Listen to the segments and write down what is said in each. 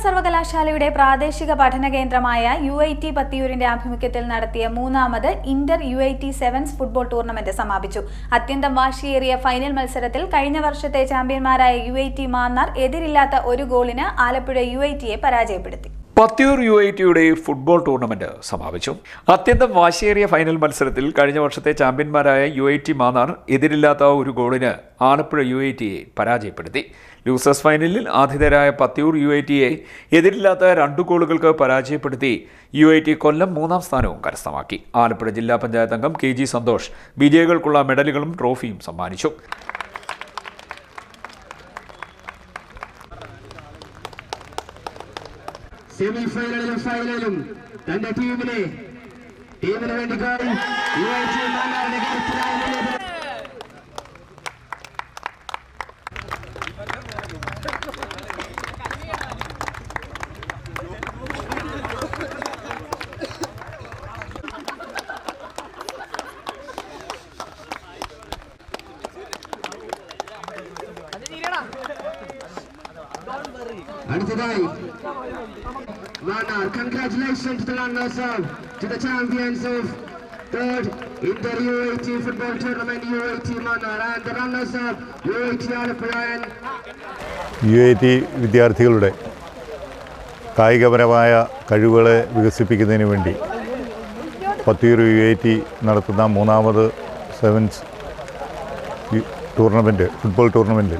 സർവകലാശാലയുടെ പ്രാദേശിക പഠന കേന്ദ്രമായ UIT പത്തിയൂരിന്റെ ആഭിമുഖ്യത്തിൽ നടത്തിയ മൂന്നാമത് Inter UIT sevens football tournament സമാപിച്ചു. അത്യന്തം വാശിയേറിയ ഫൈനൽ മത്സരത്തിൽ കഴിഞ്ഞ വർഷത്തെ ചാമ്പ്യന്മാരായ UIT മാന്നാർ എതിരില്ലാത്ത ഒരു ഗോളിന് ആലപ്പുഴ UITയെ പരാജയപ്പെടുത്തി. പത്തിയൂർ UITയുടെ ഫുട്ബോൾ ടൂർണമെന്റ് സമാപിച്ചു. അത്യന്തം വാശിയേറിയ ഫൈനൽ മത്സരത്തിൽ കഴിഞ്ഞ വർഷത്തെ ചാമ്പ്യന്മാരായ UIT മാന്നാർ എതിരില്ലാത്ത ഒരു ഗോളിന് ആലപ്പുഴ UITയെ പരാജയപ്പെടുത്തി. ലൂസേഴ്സ് ഫൈനലിൽ ആതിഥേയരായ പത്തിയൂർ UITയെ എതിരില്ലാത്ത 2 ഗോളുകൾക്ക് പരാജയപ്പെടുത്തി UIT കൊല്ലം 3ാം സ്ഥാനവും കരസ്ഥമാക്കി. ആലപ്പുഴ ജില്ലാ പഞ്ചായത്ത് അംഗം KG സന്തോഷ് വിജയികൾക്കുള്ള മെഡലുകളും ട്രോഫിയും സമ്മാനിച്ചു. സെമിഫൈനലിലും ഫൈനലിലും തന്റെ ടീമിന് വേണ്ടി ഗോൾ UIT മാന്നാറിന്റെ കരുത്തരായ അടുത്തതായി Mannar, congratulations to the runners-up, to the champions of 3rd Inter UIT football tournament, UIT Mannar, and the runners-up, UIT Alappuzha. UIT വിദ്യാർത്ഥികളുടെ കായികപരമായ കഴിവുകളെ വികസിപ്പിക്കുന്നതിന് വേണ്ടി പത്തിയൂർ UIT നടത്തുന്ന മൂന്നാമത് സെവൻസ് ടൂർണമെൻറ്റ് ഫുട്ബോൾ ടൂർണമെൻറ്റ്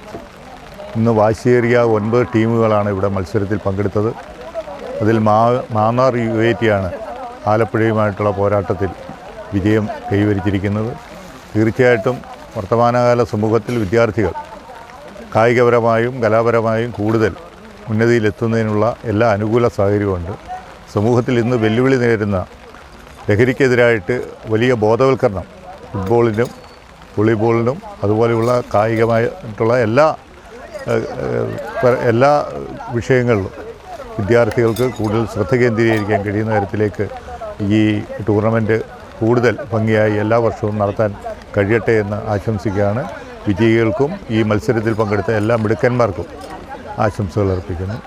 ഇന്ന് വാശിയേറിയ 9 ടീമുകളാണ് ഇവിടെ മത്സരത്തിൽ പങ്കെടുത്തത്. അതിൽ മാന്നാർ UIT ആണ് ആലപ്പുഴയുമായിട്ടുള്ള പോരാട്ടത്തിൽ വിജയം കൈവരിച്ചിരിക്കുന്നത്. തീർച്ചയായിട്ടും വർത്തമാനകാല സമൂഹത്തിൽ വിദ്യാർത്ഥികൾ കായികപരമായും കലാപരമായും കൂടുതൽ ഉന്നതിയിലെത്തുന്നതിനുള്ള എല്ലാ അനുകൂല സാഹചര്യമുണ്ട്. സമൂഹത്തിൽ ഇന്ന് വെല്ലുവിളി നേരിടുന്ന ലഹരിക്കെതിരായിട്ട് വലിയ ബോധവൽക്കരണം ഫുട്ബോളിനും വോളിബോളിനും അതുപോലെയുള്ള കായികമായിട്ടുള്ള എല്ലാ വിഷയങ്ങളിലും വിദ്യാർത്ഥികൾക്ക് കൂടുതൽ ശ്രദ്ധ കേന്ദ്രീകരിക്കാൻ കഴിയുന്ന തരത്തിലേക്ക് ഈ ടൂർണമെൻറ്റ് കൂടുതൽ ഭംഗിയായി എല്ലാ വർഷവും നടത്താൻ കഴിയട്ടെ എന്ന് ആശംസിക്കുകയാണ്. വിജയികൾക്കും ഈ മത്സരത്തിൽ പങ്കെടുത്ത എല്ലാ മിടുക്കന്മാർക്കും ആശംസകൾ അർപ്പിക്കുന്നു.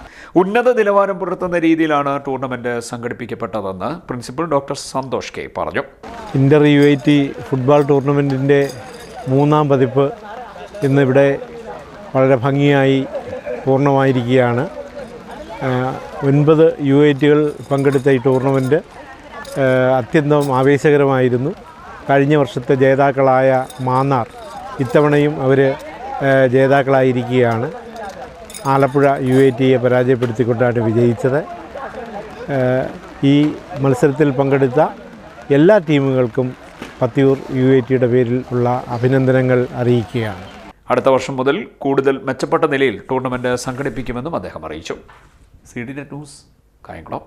ഉന്നത നിലവാരം പുലർത്തുന്ന രീതിയിലാണ് ടൂർണമെൻറ്റ് സംഘടിപ്പിക്കപ്പെട്ടതെന്ന് പ്രിൻസിപ്പൽ ഡോക്ടർ സന്തോഷ് K പറഞ്ഞു. ഇന്റർ UIT ഫുട്ബോൾ ടൂർണമെൻറ്റിൻ്റെ 3ാം പതിപ്പ് ഇന്നിവിടെ വളരെ ഭംഗിയായി പൂർണ്ണമായിരിക്കുകയാണ്. 9 UITകൾ പങ്കെടുത്ത ഈ ടൂർണമെൻറ്റ് അത്യന്തം ആവേശകരമായിരുന്നു. കഴിഞ്ഞ വർഷത്തെ ജേതാക്കളായ മാന്നാർ ഇത്തവണയും അവർ ജേതാക്കളായിരിക്കുകയാണ്. ആലപ്പുഴ UITയെ പരാജയപ്പെടുത്തിക്കൊണ്ടാണ് വിജയിച്ചത്. ഈ മത്സരത്തിൽ പങ്കെടുത്ത എല്ലാ ടീമുകൾക്കും പത്തിയൂർ UITയുടെ പേരിൽ ഉള്ള അഭിനന്ദനങ്ങൾ അറിയിക്കുകയാണ്. അടുത്ത വർഷം മുതൽ കൂടുതൽ മെച്ചപ്പെട്ട നിലയിൽ ടൂർണമെൻറ്റ് സംഘടിപ്പിക്കുമെന്നും അദ്ദേഹം അറിയിച്ചു. CDNet news, Kayamkulam.